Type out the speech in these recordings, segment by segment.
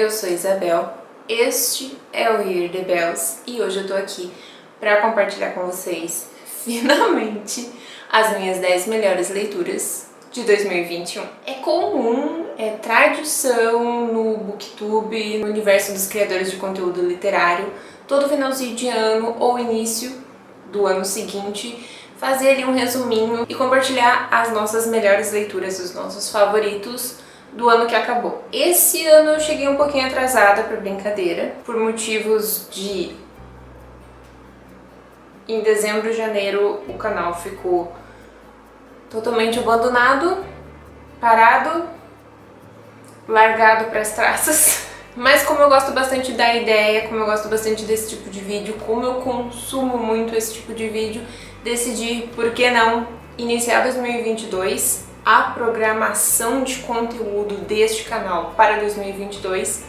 eu sou Isabel, este é o Hear the Bells e hoje eu tô aqui para compartilhar com vocês, finalmente, as minhas 10 melhores leituras de 2021. É comum, é tradição no Booktube, no universo dos criadores de conteúdo literário, todo finalzinho de ano ou início do ano seguinte, fazer ali um resuminho e compartilhar as nossas melhores leituras, os nossos favoritos do ano que acabou. Esse ano eu cheguei um pouquinho atrasada pra brincadeira, por motivos de... Em dezembro e janeiro o canal ficou totalmente abandonado, parado, largado pras traças. Mas como eu gosto bastante da ideia, como eu gosto bastante desse tipo de vídeo, como eu consumo muito esse tipo de vídeo, decidi, por que não, iniciar 2022, a programação de conteúdo deste canal para 2022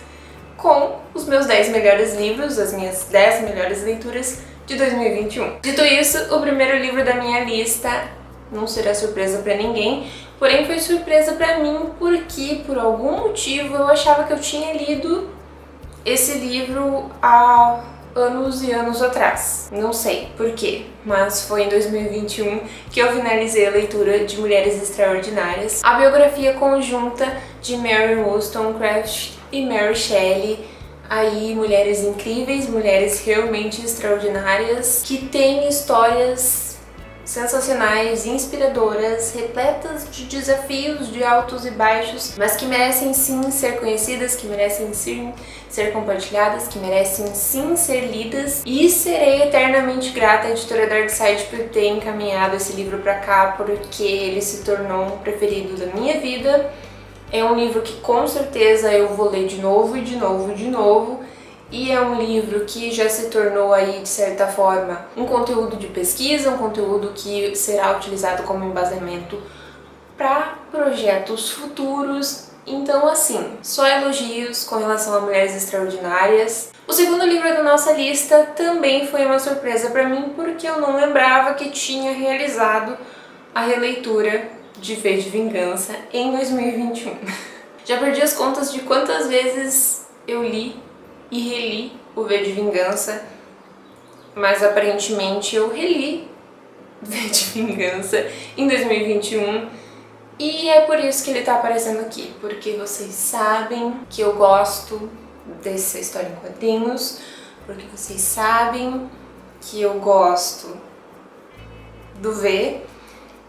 com os meus 10 melhores livros, as minhas 10 melhores leituras de 2021. Dito isso, o primeiro livro da minha lista não será surpresa para ninguém, porém foi surpresa para mim porque, por algum motivo, eu achava que eu tinha lido esse livro há anos e anos atrás. Não sei por quê, mas foi em 2021 que eu finalizei a leitura de Mulheres Extraordinárias, a biografia conjunta de Mary Wollstonecraft e Mary Shelley. Aí, mulheres incríveis, mulheres realmente extraordinárias, que têm histórias sensacionais, inspiradoras, repletas de desafios, de altos e baixos, mas que merecem sim ser conhecidas, que merecem sim ser compartilhadas, que merecem sim ser lidas. E serei eternamente grata à editora Darkside por ter encaminhado esse livro pra cá, porque ele se tornou um preferido da minha vida. É um livro que com certeza eu vou ler de novo e de novo e de novo. E é um livro que já se tornou aí, de certa forma, um conteúdo de pesquisa, um conteúdo que será utilizado como embasamento para projetos futuros. Então, assim, só elogios com relação a Mulheres Extraordinárias. O segundo livro da nossa lista também foi uma surpresa para mim, porque eu não lembrava que tinha realizado a releitura de V de Vingança em 2021. Já perdi as contas de quantas vezes eu li e reli o V de Vingança, mas aparentemente eu reli V de Vingança em 2021 e é por isso que ele tá aparecendo aqui, porque vocês sabem que eu gosto dessa história em quadrinhos, porque vocês sabem que eu gosto do V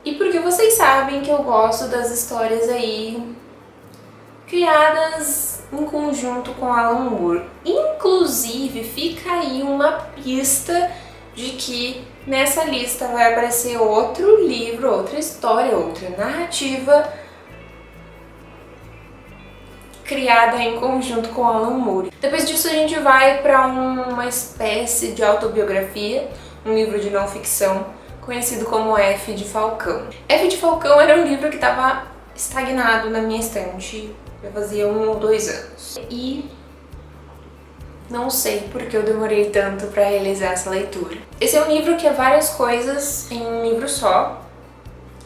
e porque vocês sabem que eu gosto das histórias aí criadas em conjunto com Alan Moore. Inclusive, fica aí uma pista de que nessa lista vai aparecer outro livro, outra história, outra narrativa criada em conjunto com Alan Moore. Depois disso a gente vai para uma espécie de autobiografia, um livro de não ficção conhecido como F de Falcão. F de Falcão era um livro que estava estagnado na minha estante já fazia 1 ou 2 anos. E não sei porque eu demorei tanto para realizar essa leitura. Esse é um livro que é várias coisas em um livro só.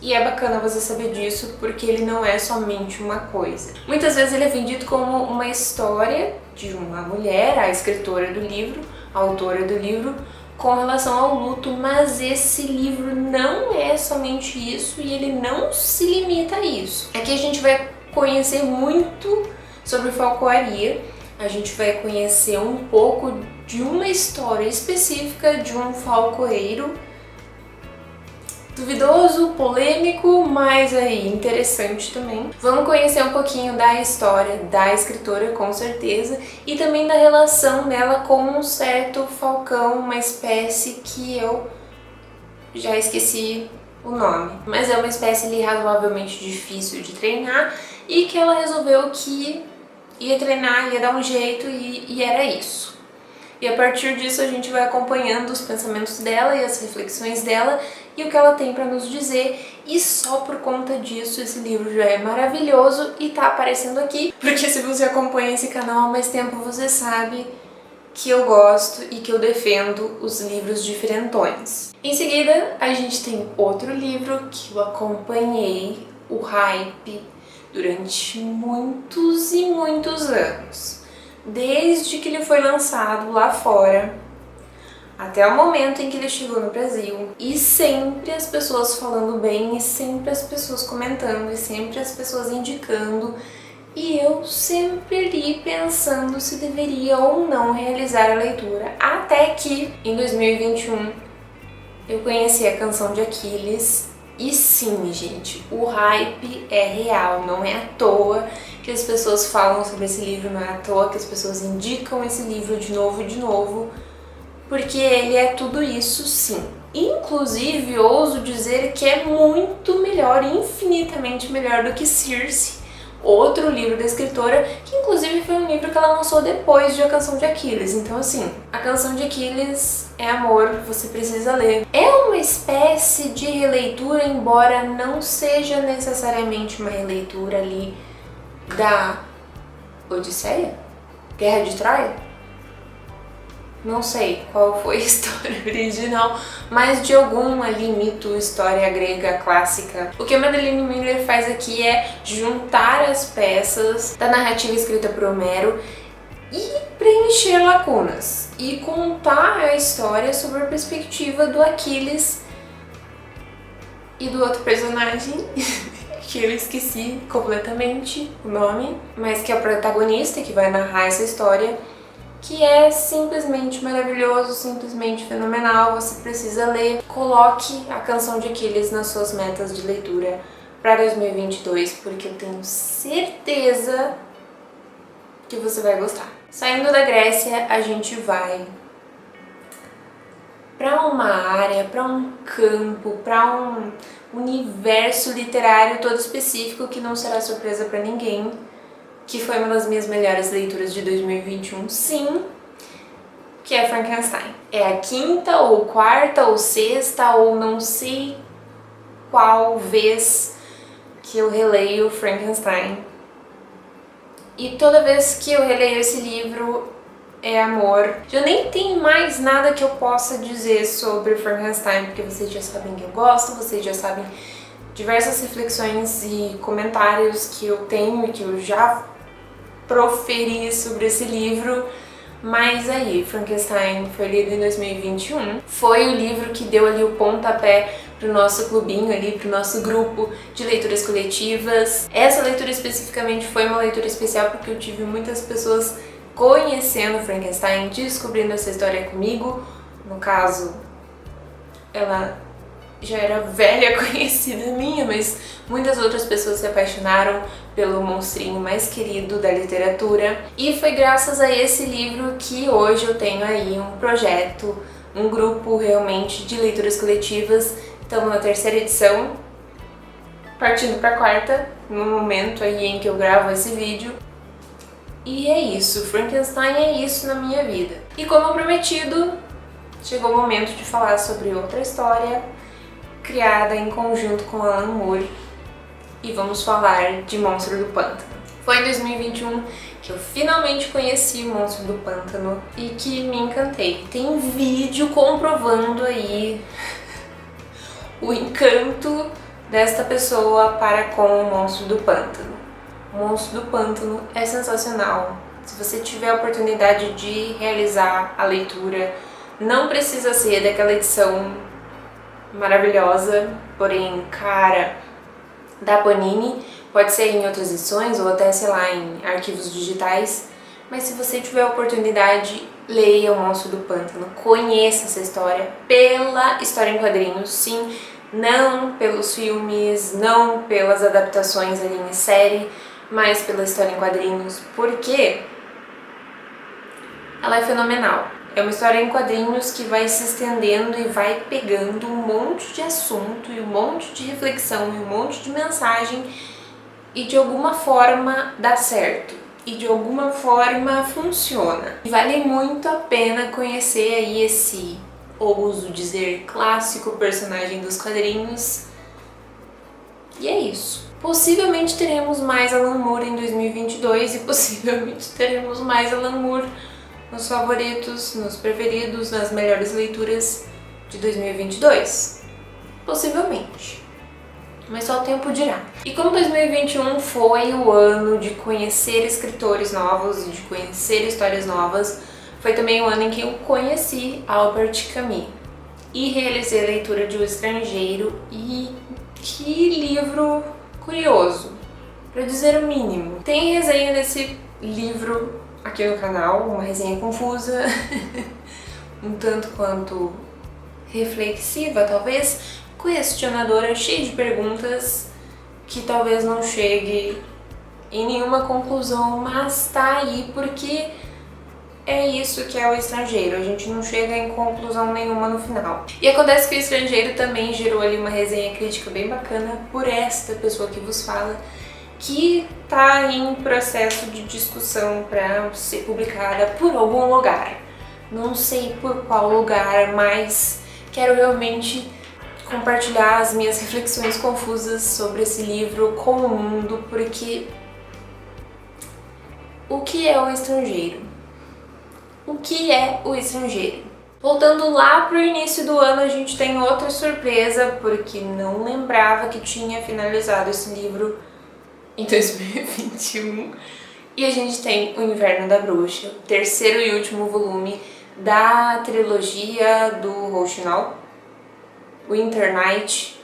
E é bacana você saber disso porque ele não é somente uma coisa. Muitas vezes ele é vendido como uma história de uma mulher, a escritora do livro, a autora do livro, com relação ao luto, mas esse livro não é somente isso e ele não se limita a isso. Aqui a gente vai conhecer muito sobre falcoaria, a gente vai conhecer um pouco de uma história específica de um falcoeiro duvidoso, polêmico, mas aí interessante também. Vamos conhecer um pouquinho da história da escritora, com certeza, e também da relação dela com um certo falcão, uma espécie que eu já esqueci o nome, mas é uma espécie ali razoavelmente difícil de treinar e que ela resolveu que ia treinar, ia dar um jeito e era isso. E a partir disso a gente vai acompanhando os pensamentos dela e as reflexões dela e o que ela tem para nos dizer, e só por conta disso esse livro já é maravilhoso e tá aparecendo aqui, porque se você acompanha esse canal há mais tempo você sabe que eu gosto e que eu defendo os livros diferentões. Em seguida, a gente tem outro livro que eu acompanhei o hype durante muitos e muitos anos. desde que ele foi lançado lá fora até o momento em que ele chegou no Brasil. E sempre as pessoas falando bem, e sempre as pessoas comentando, e sempre as pessoas indicando. E eu sempre li pensando se deveria ou não realizar a leitura. Até que, em 2021, eu conheci a Canção de Aquiles. E sim, gente, o hype é real, não é à toa que as pessoas falam sobre esse livro, não é à toa que as pessoas indicam esse livro de novo, porque ele é tudo isso sim. Inclusive, ouso dizer que é muito melhor, infinitamente melhor do que Circe, outro livro da escritora, que inclusive foi um livro que ela lançou depois de A Canção de Aquiles. Então assim, A Canção de Aquiles é amor, você precisa ler. É uma espécie de releitura, embora não seja necessariamente uma releitura ali da Odisseia? Guerra de Troia? Não sei qual foi a história original, mas de algum ali mito, história grega clássica. O que a Madeline Miller faz aqui é juntar as peças da narrativa escrita por Homero e preencher lacunas e contar a história sob a perspectiva do Aquiles e do outro personagem que eu esqueci completamente o nome, mas que é o protagonista que vai narrar essa história, que é simplesmente maravilhoso, simplesmente fenomenal. Você precisa ler. Coloque A Canção de Aquiles nas suas metas de leitura para 2022, porque eu tenho certeza que você vai gostar. Saindo da Grécia, a gente vai para uma área, para um campo, para um universo literário todo específico que não será surpresa para ninguém, que foi uma das minhas melhores leituras de 2021, sim, que é Frankenstein. É a quinta ou quarta ou sexta ou não sei qual vez que eu releio Frankenstein. E toda vez que eu releio esse livro é amor. Eu nem tenho mais nada que eu possa dizer sobre Frankenstein, porque vocês já sabem que eu gosto, vocês já sabem diversas reflexões e comentários que eu tenho e que eu já proferi sobre esse livro. Mas aí, Frankenstein foi lido em 2021, foi o livro que deu ali o pontapé pro nosso clubinho ali, pro nosso grupo de leituras coletivas. Essa leitura especificamente foi uma leitura especial porque eu tive muitas pessoas conhecendo Frankenstein, descobrindo essa história comigo. No caso, ela já era velha conhecida minha, mas muitas outras pessoas se apaixonaram pelo monstrinho mais querido da literatura. E foi graças a esse livro que hoje eu tenho aí um projeto, um grupo realmente de leituras coletivas. Estamos na terceira edição, partindo para a quarta, no momento aí em que eu gravo esse vídeo. E é isso, Frankenstein é isso na minha vida. E como prometido, chegou o momento de falar sobre outra história criada em conjunto com Alan Moore, e vamos falar de Monstro do Pântano. Foi em 2021 que eu finalmente conheci o Monstro do Pântano e que me encantei. Tem vídeo comprovando aí o encanto desta pessoa para com o Monstro do Pântano. O Monstro do Pântano é sensacional. Se você tiver a oportunidade de realizar a leitura, não precisa ser daquela edição maravilhosa, porém cara, da Panini. Pode ser em outras edições ou até, sei lá, em arquivos digitais. Mas se você tiver a oportunidade, leia O Monstro do Pântano. Conheça essa história pela história em quadrinhos, sim. Não pelos filmes, não pelas adaptações ali em série, mas pela história em quadrinhos. Porque ela é fenomenal. É uma história em quadrinhos que vai se estendendo e vai pegando um monte de assunto e um monte de reflexão e um monte de mensagem, e de alguma forma dá certo, e de alguma forma funciona. E vale muito a pena conhecer aí esse, ouso dizer, clássico personagem dos quadrinhos. E é isso. Possivelmente teremos mais Alan Moore em 2022 e possivelmente teremos mais Alan Moore nos favoritos, nos preferidos, nas melhores leituras de 2022. Possivelmente. mas só o tempo dirá. E como 2021 foi o ano de conhecer escritores novos e de conhecer histórias novas, foi também o ano em que eu conheci Albert Camus e realizei a leitura de O Estrangeiro. E que livro curioso, para dizer o mínimo. Tem resenha desse livro aqui no canal, uma resenha confusa, um tanto quanto reflexiva, talvez, questionadora, cheia de perguntas, que talvez não chegue em nenhuma conclusão, mas tá aí porque é isso que é O Estrangeiro, a gente não chega em conclusão nenhuma no final. E acontece que O Estrangeiro também gerou ali uma resenha crítica bem bacana por esta pessoa que vos fala, que tá em processo de discussão para ser publicada por algum lugar. Não sei por qual lugar, mas quero realmente compartilhar as minhas reflexões confusas sobre esse livro com o mundo, porque o que é O Estrangeiro? O que é O Estrangeiro? Voltando lá pro início do ano, a gente tem outra surpresa, porque não lembrava que tinha finalizado esse livro em 2021. E a gente tem O Inverno da Bruxa, o terceiro e último volume da trilogia do Rouxinol, Winter Night,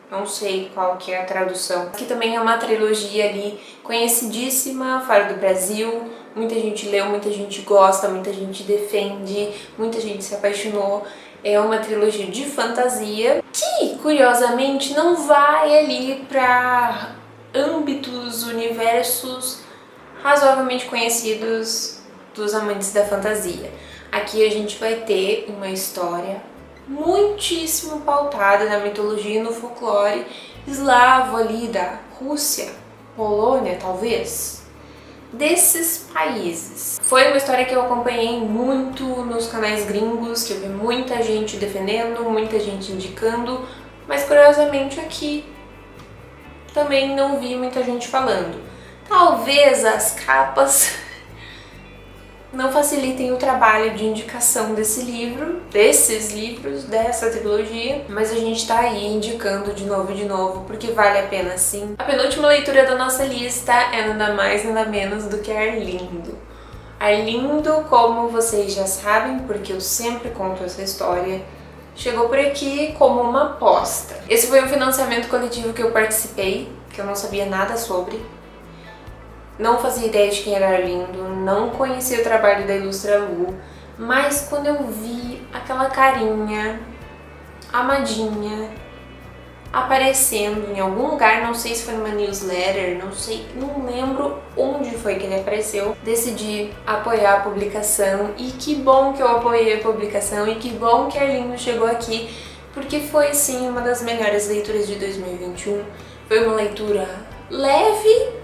não sei qual que é a tradução. Que também é uma trilogia ali conhecidíssima fora do Brasil, muita gente leu, muita gente gosta, muita gente defende, muita gente se apaixonou. É uma trilogia de fantasia que, curiosamente, não vai ali para âmbitos, universos razoavelmente conhecidos dos amantes da fantasia. Aqui a gente vai ter uma história muitíssimo pautada na mitologia e no folclore eslavo ali da Rússia, Polônia talvez, desses países. Foi uma história que eu acompanhei muito nos canais gringos, que eu vi muita gente defendendo, muita gente indicando, mas curiosamente aqui também não vi muita gente falando. Talvez as capas não facilitem o trabalho de indicação desse livro, desses livros, dessa trilogia, mas a gente tá aí indicando de novo, porque vale a pena sim. A penúltima leitura da nossa lista é nada mais, nada menos do que Arlindo. Arlindo, como vocês já sabem, porque eu sempre conto essa história, chegou por aqui como uma aposta. Esse foi um financiamento coletivo que eu participei, que eu não sabia nada sobre. Não fazia ideia de quem era Arlindo, não conhecia o trabalho da Ilustra Lu, mas quando eu vi aquela carinha amadinha aparecendo em algum lugar, não sei se foi numa newsletter, não lembro onde foi que ele apareceu, decidi apoiar a publicação e que bom que eu apoiei a publicação e que bom que Arlindo chegou aqui, porque foi sim uma das melhores leituras de 2021, foi uma leitura leve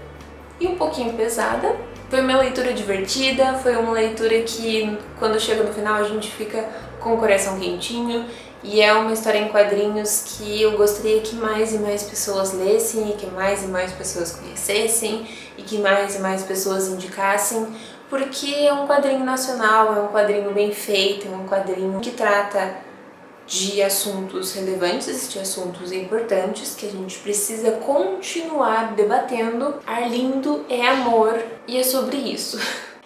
e um pouquinho pesada. Foi uma leitura divertida, foi uma leitura que quando chega no final a gente fica com o coração quentinho e é uma história em quadrinhos que eu gostaria que mais e mais pessoas lessem e que mais e mais pessoas conhecessem e que mais e mais pessoas indicassem, porque é um quadrinho nacional, é um quadrinho bem feito, é um quadrinho que trata de assuntos relevantes, de assuntos importantes que a gente precisa continuar debatendo. Arlindo é amor e é sobre isso.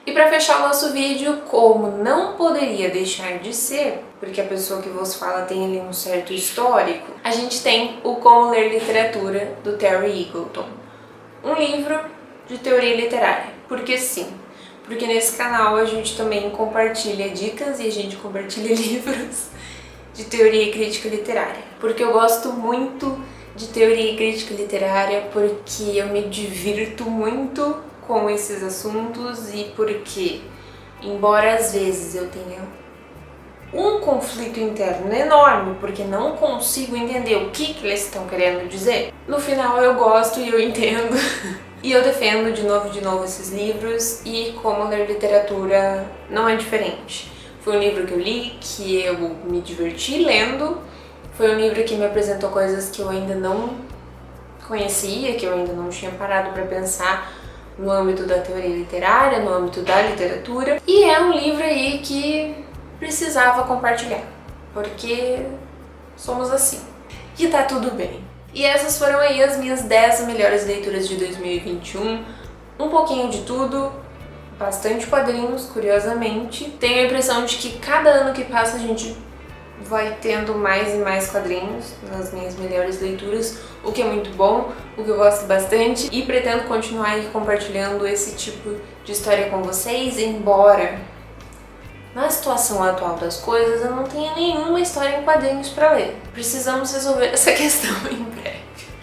E para fechar o nosso vídeo, como não poderia deixar de ser, porque a pessoa que vos fala tem ali um certo histórico, a gente tem o Como Ler Literatura, do Terry Eagleton. Um livro de teoria literária. Porque sim, porque nesse canal a gente também compartilha dicas e a gente compartilha livros de teoria e crítica literária, porque eu gosto muito de teoria e crítica literária, porque eu me divirto muito com esses assuntos e porque, embora às vezes eu tenha um conflito interno enorme, porque não consigo entender o que eles estão querendo dizer, no final eu gosto e eu entendo e eu defendo de novo esses livros, e Como Ler Literatura não é diferente. Foi um livro que eu li, que eu me diverti lendo, foi um livro que me apresentou coisas que eu ainda não conhecia, que eu ainda não tinha parado para pensar no âmbito da teoria literária, no âmbito da literatura, e é um livro aí que precisava compartilhar, porque somos assim. E tá tudo bem. E essas foram aí as minhas 10 melhores leituras de 2021. Um pouquinho de tudo, bastante quadrinhos, curiosamente. Tenho a impressão de que cada ano que passa a gente vai tendo mais e mais quadrinhos nas minhas melhores leituras, o que é muito bom, o que eu gosto bastante, e pretendo continuar aí compartilhando esse tipo de história com vocês, embora na situação atual das coisas eu não tenha nenhuma história em quadrinhos para ler. Precisamos resolver essa questão em breve.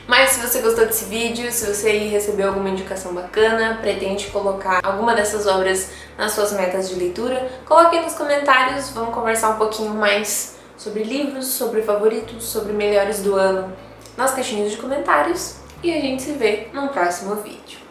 Mas se você gostou desse vídeo, se você aí recebeu alguma indicação bacana, pretende colocar alguma dessas obras nas suas metas de leitura, coloque aí nos comentários, vamos conversar um pouquinho mais sobre livros, sobre favoritos, sobre melhores do ano nas caixinhas de comentários, e a gente se vê no próximo vídeo.